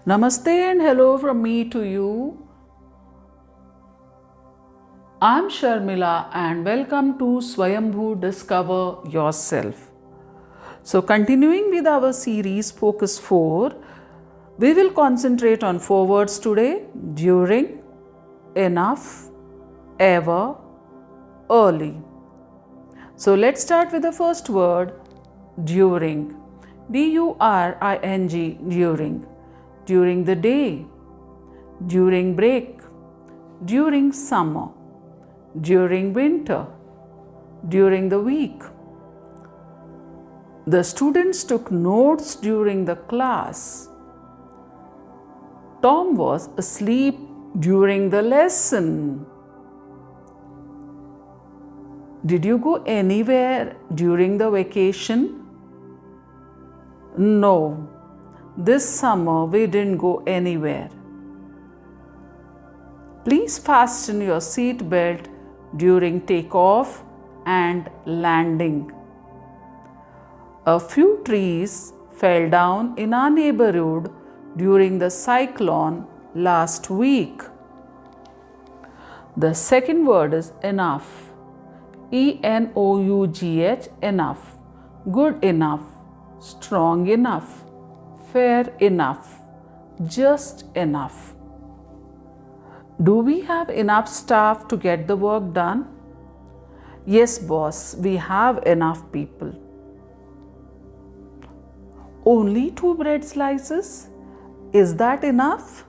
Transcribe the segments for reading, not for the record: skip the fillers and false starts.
Namaste and hello from me to you. I'm Sharmila and welcome to Swayambhu Discover Yourself. So, continuing with our series Focus 4, we will concentrate on 4 words today: during, enough, ever, early. So, let's start with the first word, during. D-U-R-I-N-G, during. During the day, during break, during summer, during winter, during the week. The students took notes during the class. Tom was asleep during the lesson. Did you go anywhere during the vacation? No, this summer we didn't go anywhere. Please fasten your seat belt during takeoff and landing. A few trees fell down in our neighborhood during the cyclone last week. The second word is enough. E-N-O-U-G-H, enough. Good enough, strong enough, fair enough, just enough. Do we have enough staff to get the work done? Yes, boss, we have enough people. Only 2 bread slices? Is that enough?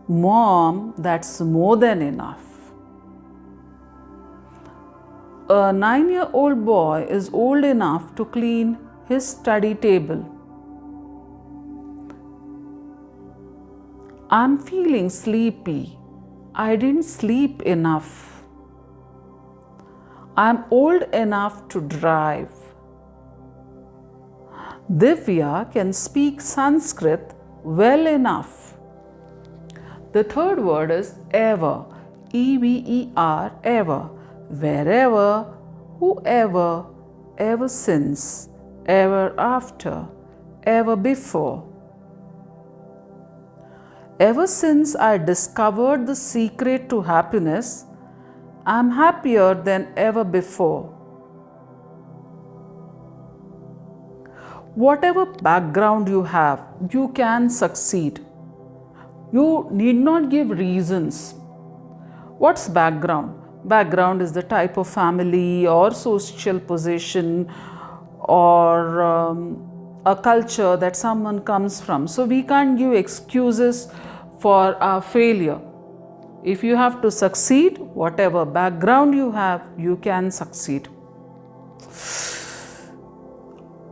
Mom, that's more than enough. A 9-year-old boy is old enough to clean his study table. I'm feeling sleepy. I didn't sleep enough. I'm old enough to drive. Divya can speak Sanskrit well enough. The third word is ever. E-V-E-R, ever. Wherever, whoever, ever since, ever after, ever before. Ever since I discovered the secret to happiness, I'm happier than ever before. Whatever background you have, you can succeed. You need not give reasons. What's background? Background is the type of family or social position or a culture that someone comes from. So we can't give excuses for our failure. If you have to succeed, whatever background you have, you can succeed.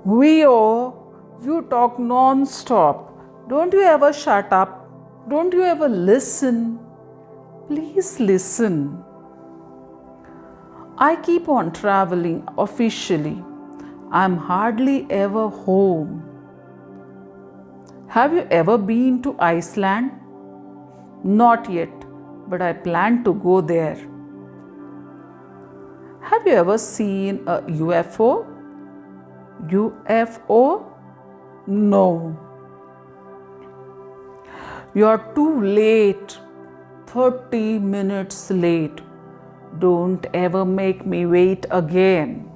You talk non-stop. Don't you ever shut up? Don't you ever listen? Please listen. I keep on traveling officially. I'm hardly ever home. Have you ever been to Iceland? Not yet, but I plan to go there. Have you ever seen a UFO? UFO? No. You're too late. 30 minutes late. Don't ever make me wait again.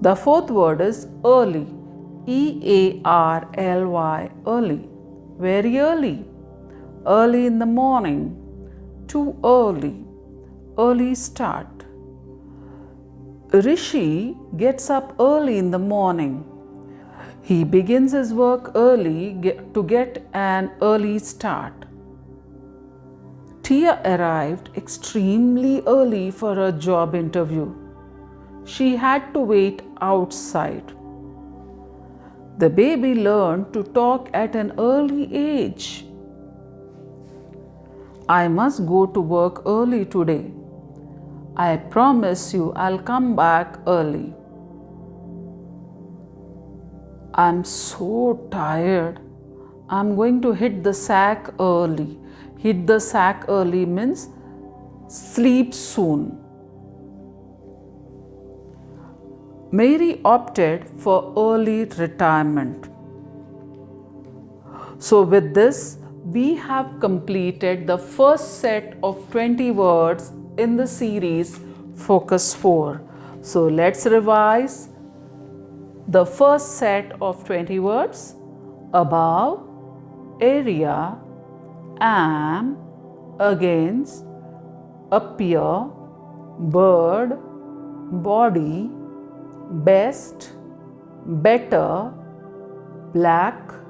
The fourth word is early. E-A-R-L-Y, early. Very early. Early in the morning. Too early. Early start. Rishi gets up early in the morning. He begins his work early to get an early start. Tia arrived extremely early for her job interview. She had to wait outside. The baby learned to talk at an early age. I must go to work early today. I promise you I'll come back early. I'm so tired. I'm going to hit the sack early. Hit the sack early means sleep soon. Mary opted for early retirement. So with this, we have completed the first set of 20 words in the series Focus 4. So let's revise the first set of 20 words: above, area, am, against, appear, bird, body, best, better, black,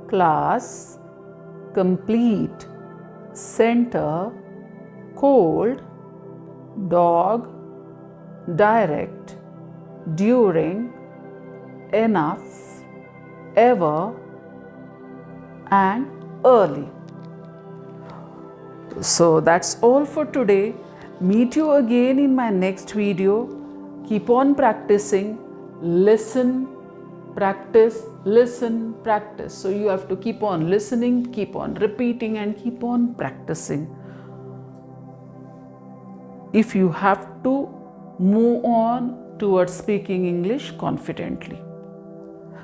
class, complete, center, cold, dog, direct, during, enough, ever, and early. So that's all for today. Meet you again in my next video. Keep on practicing. Listen, practice, listen, practice. So you have to keep on listening, keep on repeating, and keep on practicing if you have to move on towards speaking English confidently.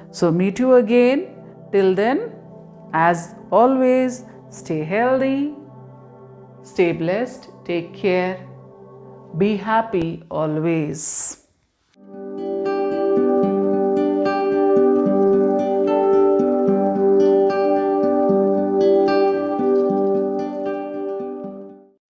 So meet you again. Till then, as always, stay healthy, stay blessed, take care, be happy always.